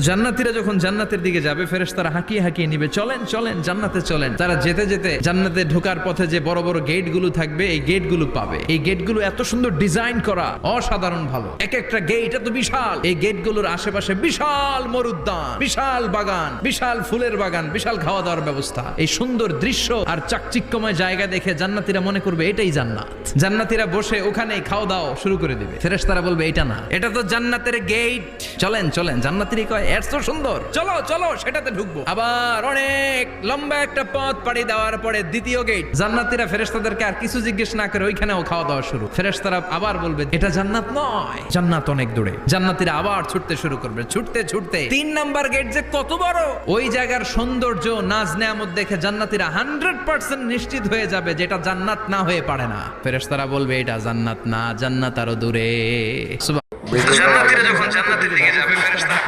জান্নাতীরা যখন জান্নাতের দিকে যাবে, ফেরেশতারা হাঁকিয়ে হাঁকিয়ে নিবে, চলেন চলেন জান্নাতে চলেন। তারা যেতে যেতে জান্নাতে ঢোকার পথে যে বড় বড় গেট গুলো থাকবে, এই গেট গুলো পাবে। এই গেট গুলো এত সুন্দর ডিজাইন করা, অসাধারণ ভালো। এক একটা গেট এত বিশাল। এই গেট গুলোর আশেপাশে বিশাল মরুদ্যান, বিশাল বাগান, বিশাল ফুলের বাগান, বিশাল খাওয়া দাওয়ার ব্যবস্থা। এই সুন্দর দৃশ্য আর চাকচিক্যময় জায়গা দেখে জান্নাতীরা মনে করবে এটাই জান্নাত। জান্নাতীরা বসে ওখানে খাওয়া দাওয়া শুরু করে দিবে। ফেরেশতারা বলবে এটা না, এটা তো জান্নাতের গেট, চলেন চলেন। জান্নাতীরা কয় এত সুন্দর, চলো চলো সেটাতে ঢুকবো। আবার অনেক লম্বা একটা পথ পাড়ি দেওয়ার পরে দ্বিতীয় গেট। জান্নাতীরা ফেরেশতাদেরকে আর কিছু জিজ্ঞেস না করে ওইখানেও খাওয়া দাওয়া শুরু। ফেরেশতারা আবার বলবে এটা জান্নাত নয়, জান্নাত অনেক দূরে। জান্নাতীরা আবার ছুটতে শুরু করবে, ছুটতে ছুটতে 3 নাম্বার গেট যে কত বড়, ওই জায়গার সৌন্দর্য নাজ নেয়ামত দেখে জান্নাতীরা 100% নিশ্চিত হয়ে যাবে যেটা জান্নাত না হয়ে পারে না। ফেরেশতারা বলবে এটা জান্নাত না, জান্নাত আরো দূরে। জান্নাতীরা যখন জান্নাতের দিকে যাবে, ফেরেশতারা